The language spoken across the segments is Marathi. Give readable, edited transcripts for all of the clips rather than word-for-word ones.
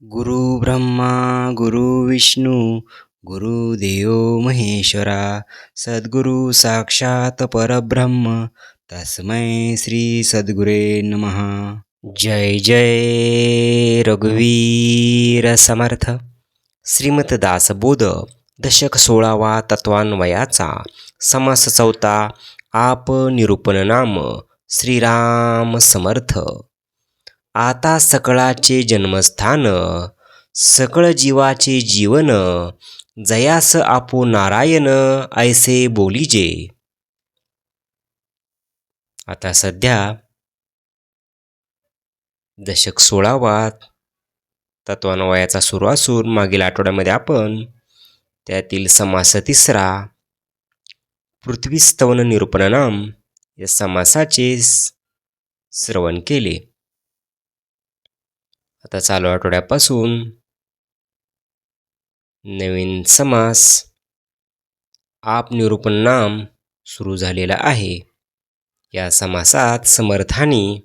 गुरु ब्रह्मा गुरु विष्णू गुरुदेव महेश्वरा सद्गुरु साक्षात परब्रह्म तस्मै श्री सद्गुरे नमः. जय जय रघुवीर समर्थ. श्रीमत दासबोध दशक 16वा तत्वान्वयाचा समास 4. आप निरूपण नाम श्रीराम समर्थ. आता सकळाचे जन्मस्थान सकळ जीवाचे जीवन जयास आपो नारायण ऐसे बोलीजे. आता सध्या दशक 16वा तत्वान्वयाचा सुरू असून मागील आठवड्यामध्ये आपण त्यातील समास 3 पृथ्वीस्तवन निरूपण नाम या समासाचे श्रवण केले. आता चालू आठवड्यापासून नवीन समास आप निरूपण नाम सुरू झालेला आहे. या समासात समर्थानी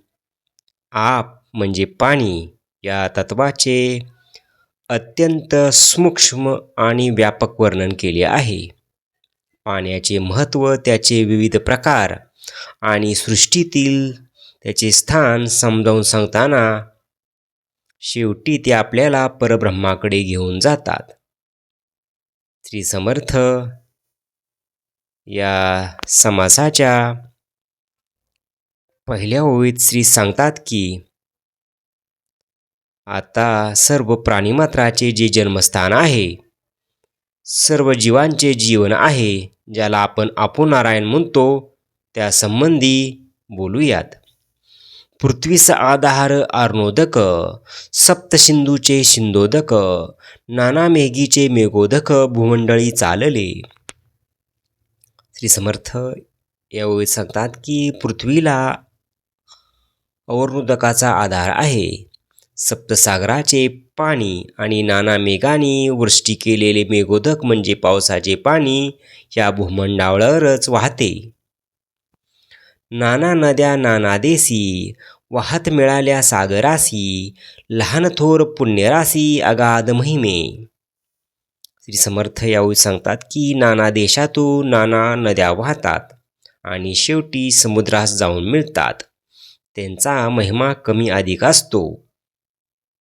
आप म्हणजे पाणी या तत्वाचे अत्यंत सूक्ष्म आणि व्यापक वर्णन केले आहे. पाण्याचे महत्त्व, त्याचे विविध प्रकार आणि सृष्टीतील त्याचे स्थान समजावून सांगताना शेवटी ते आपल्याला परब्रह्माकडे घेऊन जातात. श्री समर्थ या समासाच्या पहिल्या ओळीत श्री सांगतात की आता सर्व प्राणीमात्राचे जे जन्मस्थान आहे, सर्व जीवांचे जीवन आहे, ज्याला आपण आपो नारायण म्हणतो, त्या संबंधी बोलूयात. पृथ्वीचा आधार अर्णोदक, सप्तसिंधूचे सिंधोदक, नाना मेघीचे मेघोदक भूमंडळी चालले. श्री समर्थ यावेळी सांगतात की पृथ्वीला अर्णोदकाचा आधार आहे. सप्तसागराचे पाणी आणि नाना मेघांनी वृष्टी केलेले मेघोदक म्हणजे पावसाचे पाणी या भूमंडळावरच वाहते. नाना नद्या नाना देशी वाहत मिळाल्या सागरासी, लहान थोर पुण्यराशी अगाध महिमे. श्री समर्थ यावेळी सांगतात की नाना देशातून नाना नद्या वाहतात आणि शेवटी समुद्रास जाऊन मिळतात. त्यांचा महिमा कमी अधिक असतो,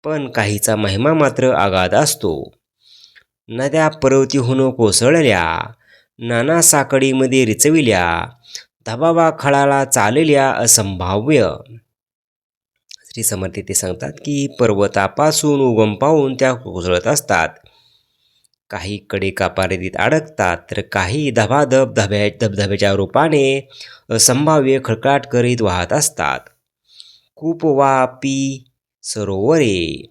पण काहीचा महिमा मात्र अगाध असतो. नद्या पर्वतीहून कोसळल्या, नाना साखळीमध्ये रिचविल्या, धबाबा खळाला चालल्या असंभाव्य. श्री समर्थ ते सांगतात की पर्वतापासून उगम पावून त्या कोसळत असतात. काही कडेकापारीत अडकतात, तर काही धबधब्याच्या रूपाने असंभाव्य खळखळाट करीत वाहत असतात. कूप वापी सरोवरे,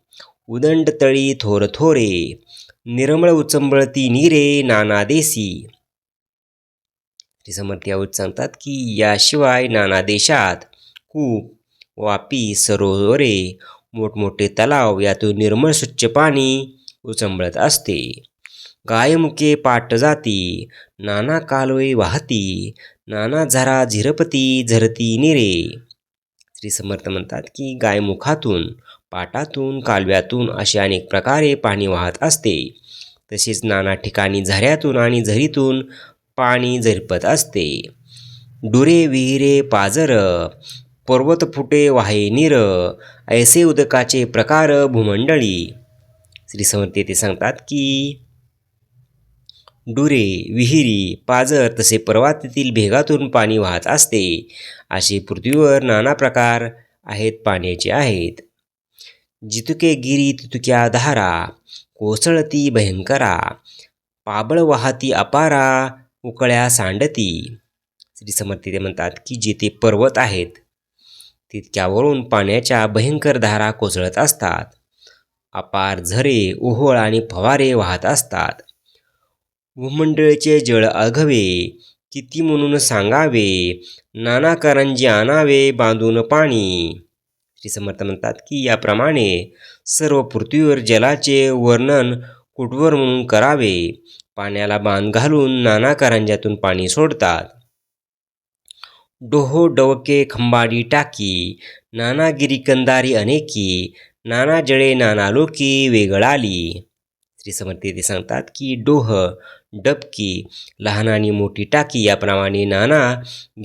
उदंड तळी थोरथोरे, निर्मळ उचंबळती नीरे नाना देशी. श्री समर्थ यावेळी सांगतात की याशिवाय नाना देशात कूप, वापी, सरोवरे, मोठमोठे तलाव यातून निर्मळ स्वच्छ पाणी उचंबळत असते. गायमुखे पाट जाती, नाना कालवे वाहती, नाना झरा झिरपती झरती निरे. श्री समर्थ म्हणतात की गायमुखातून, पाटातून, कालव्यातून असे अनेक प्रकारे पाणी वाहत असते. तसेच नाना ठिकाणी झऱ्यातून आणि झरीतून पाणी झिरपत असते. डुरे विहिरे पाजर, पर्वत फुटे वाहे नीर, ऐसे उदकाचे प्रकार भूमंडळी. श्री समर्थ ते सांगतात की डुरे, विहिरी, पाजर तसे पर्वतातील भेगातून पाणी वाहत असते. असे पृथ्वीवर नाना प्रकार आहेत, पाण्याचे आहेत. जितुके गिरी तितुक्या धारा, कोसळती भयंकरा, पाबळ वाहती अपारा, उकळ्या सांडती. श्री समर्थ ते म्हणतात की जिथे पर्वत आहेत तितक्यावरून पाण्याच्या भयंकर धारा कोसळत असतात. अपार झरे, ओहोळ आणि फवारे वाहत असतात. भूमंडळीचे जळ आघवे, किती म्हणून सांगावे, नाना करंजी आणावे बांधून पाणी. श्री समर्थ म्हणतात की याप्रमाणे सर्व पृथ्वीवर जलाचे वर्णन कुठवर म्हणून करावे. पाण्याला बांध घालून नाना करंज्यातून पाणी सोडतात. डोहो डवके खंबाडी टाकी, नाना गिरीकंदारी अनेकी, नाना जळे नाना लोकी वेगळाली. श्री समर्थ ते सांगतात की डोह, डबकी, लहान आणि मोठी टाकी याप्रमाणे नाना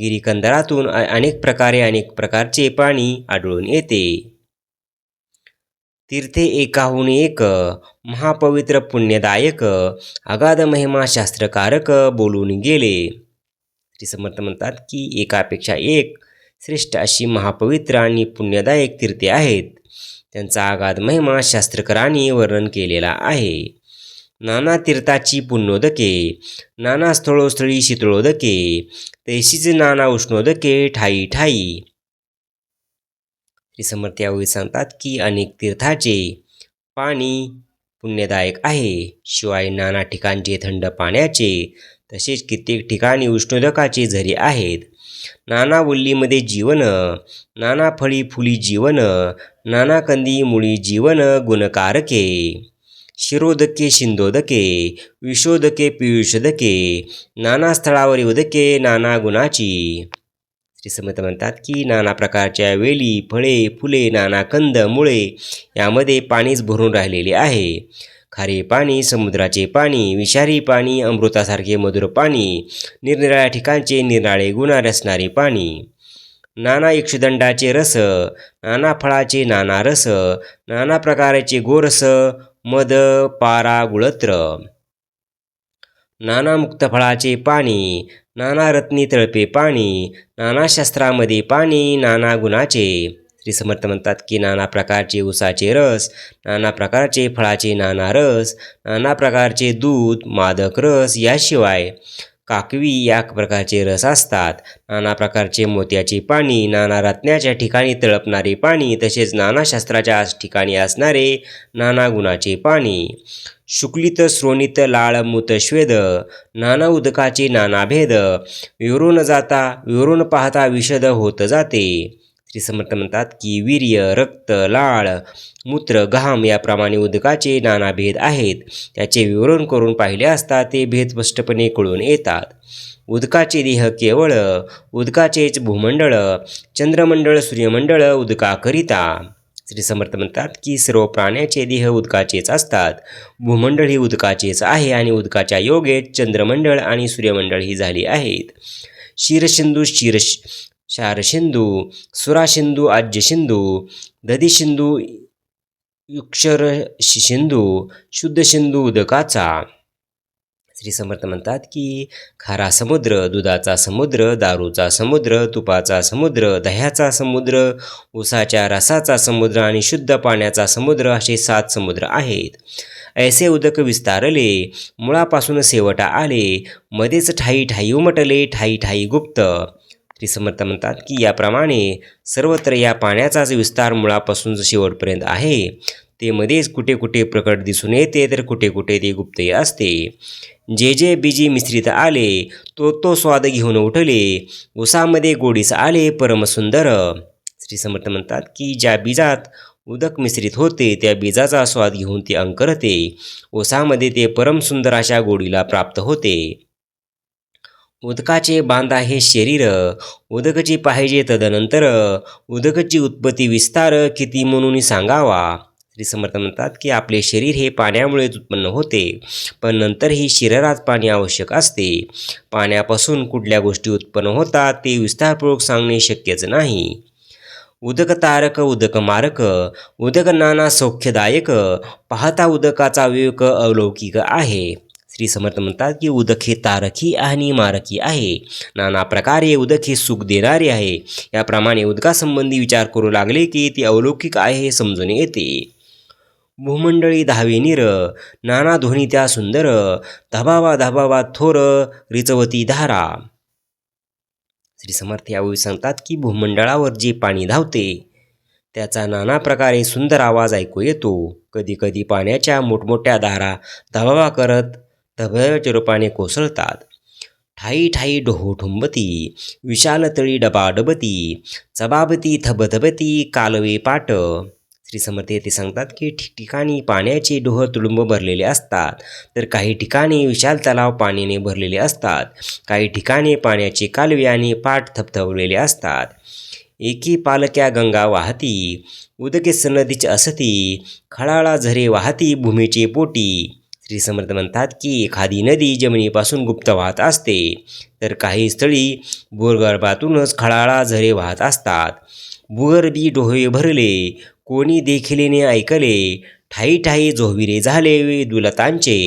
गिरीकंदरातून अनेक प्रकारचे पाणी आढळून येते. तीर्थे एकाहून एक, महापवित्र पुण्यदायक, अगाध महिमा शास्त्रकारक बोलून गेले. श्री समर्थ म्हणतात की एकापेक्षा एक श्रेष्ठ अशी महापवित्र आणि पुण्यदायक तीर्थे आहेत. त्यांचा अगाध महिमा शास्त्रकारांनी वर्णन केलेला आहे. नाना तीर्थाची पुण्योदके, नाना स्थळोस्थळी शीतळोदके, तैशीच नाना उष्णोदके ठाई ठाई. श्री समर्थ यावेळी सांगतात की अनेक तीर्थाचे पाणी पुण्यदायक आहे. शिवाय नाना ठिकाणचे थंड पाण्याचे तसेच कित्येक ठिकाणी उष्णोदकाचे झरे आहेत. नाना वल्लीमध्ये जीवन, नाना फळी फुली जीवन, नाना कंदी मुळी जीवन गुणकारके. शिरोदके शिंदोदके, विषोदके पियुषोदके, नाना स्थळावरी उदके नाना गुणाची. श्री समर्थ म्हणतात की नाना प्रकारच्या वेली, फळे, फुले, नाना कंद, मुळे यामध्ये पाणीच भरून राहिलेले आहे. खारे पाणी, समुद्राचे पाणी, विषारी पाणी, अमृतासारखे मधुर पाणी, निरनिराळ्या ठिकाणचे निराळे गुण असणारे पाणी, नाना इक्षुदंडाचे रस, नाना फळाचे नाना रस, नाना प्रकारचे गोरस, मध, पारा, गुळत्र, नाना मुक्तफळाचे पाणी, नाना रत्नी तळपे पाणी, नाना शास्त्रामध्ये पाणी नाना गुणाचे. श्री समर्थ म्हणतात की नाना प्रकारचे उसाचे रस, नाना प्रकारचे फळाचे नाना रस, नाना प्रकारचे दूध, मादक रस, याशिवाय काकवी या प्रकारचे रस असतात. नाना प्रकारचे मोत्याचे पाणी, नाना रत्नाच्या ठिकाणी तळपणारे पाणी, तसेच नाना शास्त्राच्या ठिकाणी असणारे नाना गुणाचे पाणी, शुक्लित श्रोणित लाळ मूत श्वेद, नाना उदकाचे नाना भेद, विवरून जाता विवरून पाहता विशद होत जाते. श्री समर्थ म्हणतात की वीर्य, रक्त, लाळ, मूत्र, घाम याप्रमाणे उदकाचे नाना भेद आहेत. त्याचे विवरण करून पाहिले असता ते भेद स्पष्टपणे कळून येतात. उदकाचे देह केवळ, उदकाचेच भूमंडळ, चंद्रमंडळ, सूर्यमंडळ उदकाकरिता. श्री समर्थ म्हणतात की सर्व प्राण्याचे देह उदकाचेच असतात. भूमंडळ ही उदकाचेच आहे आणि उदकाच्या योगेत चंद्रमंडळ आणि सूर्यमंडळ ही झाली आहेत. क्षीरसिंधू, क्षारसिंधू, सुरासिंधू, आज्यसिंधू, दधिसिंधू, युक्षरसिंधू, शुद्ध सिंधू उदकाचा. श्री समर्थ म्हणतात की खारा समुद्र, दुधाचा समुद्र, दारूचा समुद्र, तुपाचा समुद्र, दह्याचा समुद्र, उसाच्या रसाचा समुद्र आणि शुद्ध पाण्याचा समुद्र असे 7 समुद्र आहेत. ऐसे उदक विस्तारले, मुळापासून शेवटा आले, मध्येच ठाई ठाई उमटले, ठाई ठाई गुप्त. श्री समर्थ म्हणतात की याप्रमाणे सर्वत्र या पाण्याचाच विस्तार मुळापासून शेवटपर्यंत आहे. ते मध्येच कुठे कुठे प्रकट दिसून येते तर कुठे कुठे ते गुप्तही असते. जे जे बीजी मिश्रित आले, तो स्वाद घेऊन उठले, उसामध्ये गोडीस आले परमसुंदर. श्री समर्थ म्हणतात की ज्या बीजात उदक मिश्रित होते त्या बीजाचा स्वाद घेऊन ते अंकरते, उसामध्ये ते परमसुंदर अशा गोडीला प्राप्त होते. उदकाचे बांधा हे शरीर, उदकची पाहिजे तदनंतर, उदकची उत्पत्ती विस्तार किती म्हणून सांगावा. श्री समर्थ म्हणतात की आपले शरीर हे पाण्यामुळेच उत्पन्न होते, पण नंतरही शरीरात पाणी आवश्यक असते. पाण्यापासून कुठल्या गोष्टी उत्पन्न होतात ते विस्तारपूर्वक सांगणे शक्यच नाही. उदक तारक, उदक मारक, उदक नाना सौख्यदायक, पाहता उदकाचा विवेक अलौकिक आहे. श्री समर्थ म्हणतात की उदक हे तारकी आणि मारकी आहे. नाना प्रकारे उदक हे सुख देणारे आहे. याप्रमाणे उदकासंबंधी विचार करू लागले की ते अलौकिक आहे हे समजून येते. भूमंडळी धावे नीर, नाना ध्वनी त्या सुंदर, धबावा धबावा थोर रिचवती धारा. श्री समर्थ यावेळी सांगतात की भूमंडळावर जे पाणी धावते त्याचा नाना प्रकारे सुंदर आवाज ऐकू येतो. कधी कधी पाण्याच्या मोठमोठ्या धारा धबावा करत धबधब्याच्या रूपाने कोसळतात. ठाई ठाई डोहो ठुंबती, विशाल तळी डबाडबती, चबाबती थबथबती कालवे पाट. श्री समर्थ येथे सांगतात की ठिकठिकाणी पाण्याचे डोह तुडुंब भरलेले असतात, तर काही ठिकाणी विशाल तलाव पाण्याने भरलेले असतात. काही ठिकाणी पाण्याचे कालवे आणि पाट थबथबलेले असतात. एकी पालक्या गंगा वाहती, उदके सनदीच असती, खळाळा झरे वाहती भूमीचे पोटी. श्री समर्थ म्हणतात की एखादी नदी जमिनीपासून गुप्त वाहत असते, तर काही स्थळी भूगर्भातूनच खळाळा झरे वाहत असतात. भूगर्भी डोहे भरले, कोणी देखिलेने ऐकले, ठाई ठाई झोविरे झाले दुलतांचे.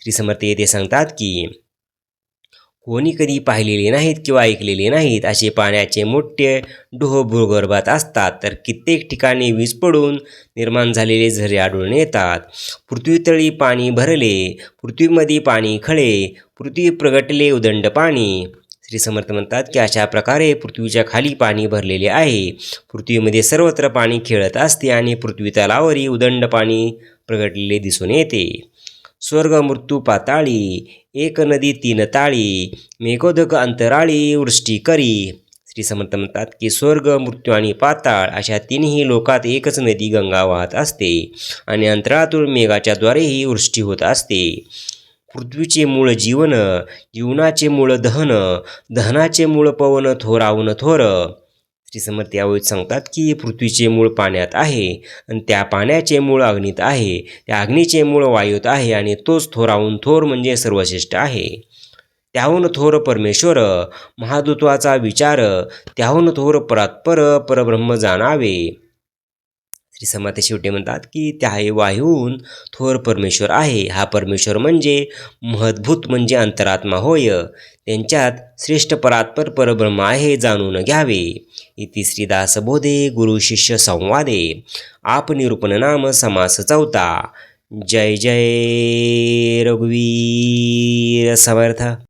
श्री समर्थ येथे सांगतात की कोणी कधी पाहिलेले नाहीत किंवा ऐकलेले नाहीत असे पाण्याचे मोठे डोह भूगर्भात असतात, तर कित्येक ठिकाणी वीज पडून निर्माण झालेले झरे आढळून येतात. पृथ्वीतळी पाणी भरले, पृथ्वीमध्ये पाणी खळे, पृथ्वी प्रगटले उदंड पाणी. श्री समर्थ म्हणतात की अशा प्रकारे पृथ्वीच्या खाली पाणी भरलेले आहे. पृथ्वीमध्ये सर्वत्र पाणी खेळत असते आणि पृथ्वी तलावरी उदंड पाणी प्रगटलेले दिसून येते. स्वर्ग मृत्यू पाताळी, एक नदी तीन ताळी, मेघोदक अंतराळी वृष्टी करी. श्री समर्थ म्हणतात की स्वर्ग, मृत्यू आणि पाताळ अशा तिन्ही लोकात एकच नदी गंगा वाहत असते आणि अंतराळातून मेघाच्याद्वारे ही वृष्टी होत असते. पृथ्वीचे मूळ जीवन, जीवनाचे मूळ दहन, दहनाचे मूळ पवन, थोरावून थोर. श्री समर्थ यावेळी सांगतात की पृथ्वीचे मूळ पाण्यात आहे आणि त्या पाण्याचे मूळ अग्नीत आहे, त्या अग्नीचे मूळ वायूत आहे आणि तोच थोराहून थोर म्हणजे सर्वश्रेष्ठ आहे. त्याहून थोर परमेश्वर, महादुत्वाचा विचार, त्याहून थोर परात्पर परब्रह्म जाणावे. श्री समर्थ शेवटी म्हणतात की त्या वायूहून थोर परमेश्वर आहे. हा परमेश्वर म्हणजे महद्भूत म्हणजे अंतरात्मा होय. त्यांच्यात श्रेष्ठ परात्पर परब्रह्म आहे, जाणून घ्यावे. इति श्रीदासबोधे गुरु शिष्य संवादे. आप निरूपण नाम समास चौथा. जय जय रघुवीर समर्थ.